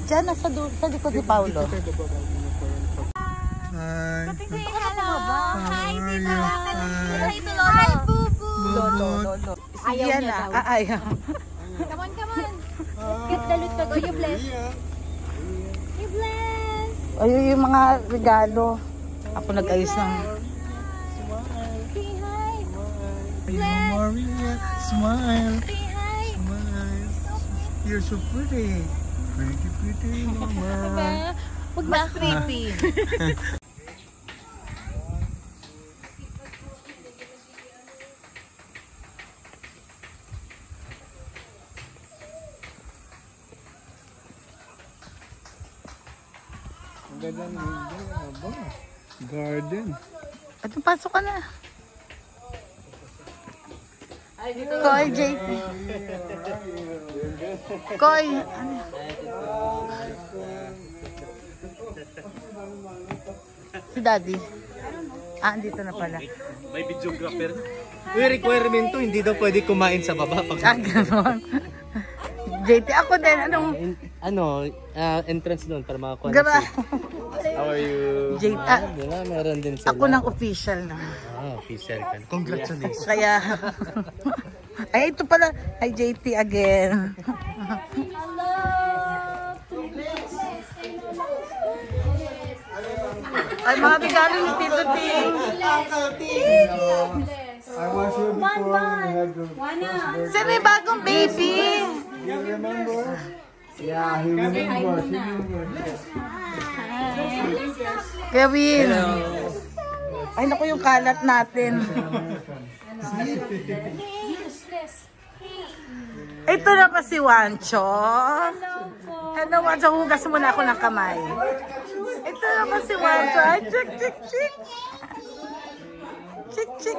Diyan, sa likod ni Paolo. Hi. Hello. Hi, Tita. Hi, to Lolo. Hi, Bubu. Lolo. Ayaw niya daw. Ayaw. Come on. Get the loot bag. Oh, you bless. You bless. Ayun yung mga regalo. Ako nag-ayos ng... Say hi. Maria, smile. Say hi. Smile. You're so pretty. Pretty, mama. Huwag na creepy. Ang ganda ng garden. At pasok ka na. Koy, JP. Koy. Si Daddy. Andito na pala. May videographer. May requirement to, hindi daw pwede kumain sa baba. Gano'n. JT, ako din. Entrance doon para makakuha Gara. How are you? JT, Meron din sila. ako ng official na. Official ka. Congratulations. Kaya, ay ito pala. Hi JT again. Ay mga regalo ni Tito Ting. I was here before we had the first birthday. Saan may bagong baby? You remember? Yeah, he remembers. Kevin. Ay naku yung kalat natin. Ito na pa si Wancho. Hello Wancho, hugas muna ako ng kamay. Ito na pa si Wancho. Ay, chik. Chik.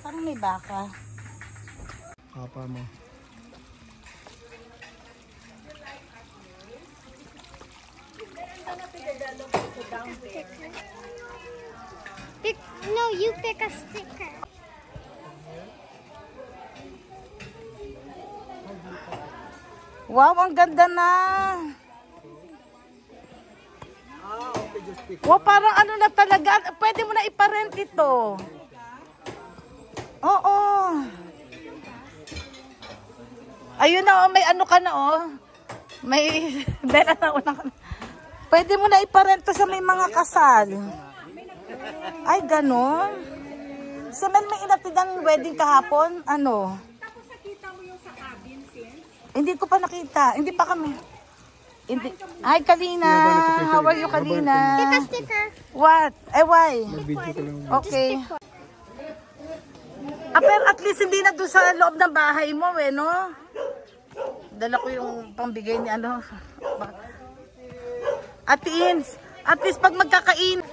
Parang may baka. Papa mo. No, you pick a sticker. Wow, ang ganda na. Wow, parang ano na talaga. Pwede mo na iparent ito. Oo. Ayun na, may ano ka na, May bela na una ka na. Pwede mo na iparent to sa may mga kasal. Ay, ganon. Sa may inatidan wedding kahapon, ano? Tapos nakita mo yung sa cabin, sis? Hindi ko pa nakita. Hindi pa kami. Hindi. Hi, Kalina. How are you, Kalina? Pick a sticker. What? Eh, why? Video ko lang. Okay. Pero at least hindi na doon sa loob ng bahay mo, no? Dala ko yung pambigay ni ano. Atins. At least pag magkakain.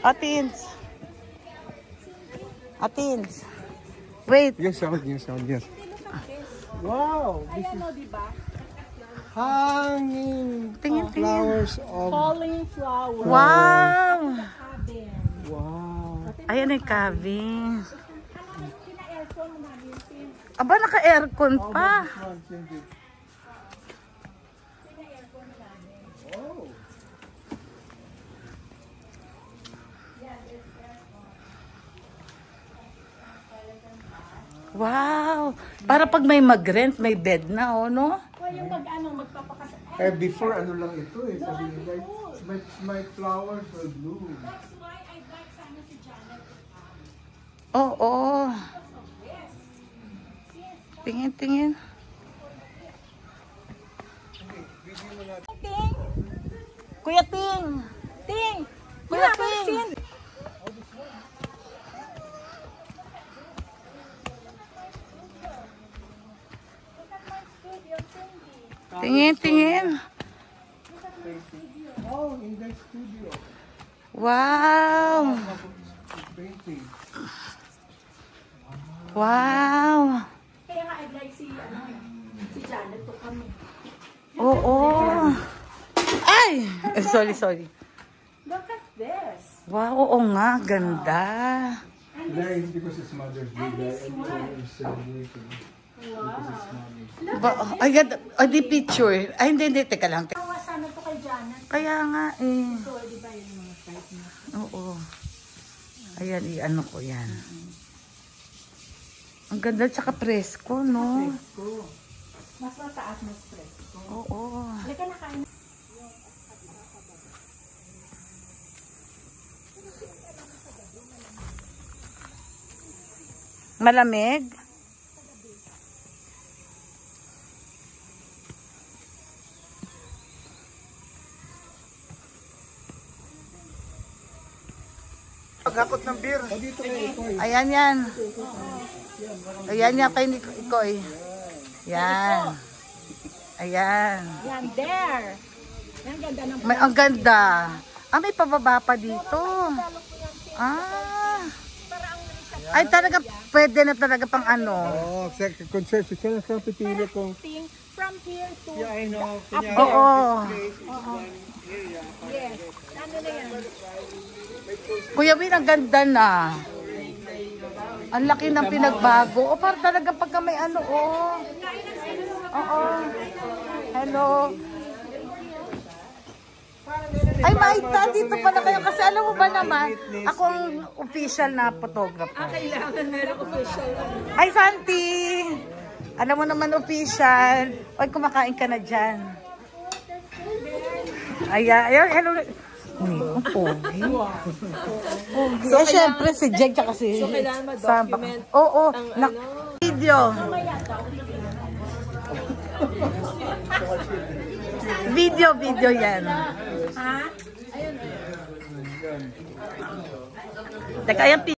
Atins. Wait. Yes. Wow! This is hanging Tingin. flowers of... Falling flower. Wow. Cabin. Wow! Ayan ang cabin. Aba, naka-aircon pa. Wow! Para pag may mag-rent, may bed na, no? Yung magpapakasal. Before ano lang ito sabi nila, my flowers will bloom. That's why I'd like sana si Janet. Oo. Tingin. Ting. Kuya Ting! Ting! Kuya Ting! Tingin. Oh, in the studio. Wow! Painting. Wow! Kaya nga I'd like si Janet to kami. Oo. Ay! Sorry. Look at this. Wow, oo nga. Ganda. Today, because it's Mother's Day, it's celebration. Ay, ganda. O, di picture. Ay, hindi. Teka lang. Tawa sana to kay Janet. Kaya nga eh. So, di ba yung mga type na? Oo. Ayan, i-ano ko yan. Ang ganda, tsaka presko, no? Mas mataas, mas presko. Oo. Halika na kain. Malamig? Pagkakot ng beer. Dito kayo, Ikoy. Ayan yan. Ayan yan kay Ikoy. Yan. Ayan. Yan, there. Yan, ganda ng Ang ganda. May pababa pa dito. Ah. Ay, talaga, pwede na talaga pang ano. Oo, concept. Kaya sa pipili ko. thing from here to... Yeah, I know. Oo. Yes. Ano na yan? Kuya Win, ang ganda na. Ang laki ng pinagbago. O, parang talaga pagka may ano, oh. Oo. Hello. Ay, Maita, dito pala kayo. Kasi alam mo ba naman, ako ang official na photographer. Kailangan meron official. Ay, Santi! Alam mo naman, official. Oy, kumakain ka na dyan. Ayan, hello. Uy, ang pogi. Pogi. So, syempre, si Jeg tsaka si... So, kailangan ma-document Oo, ang video. Video yan. Ha? Teka, ayan,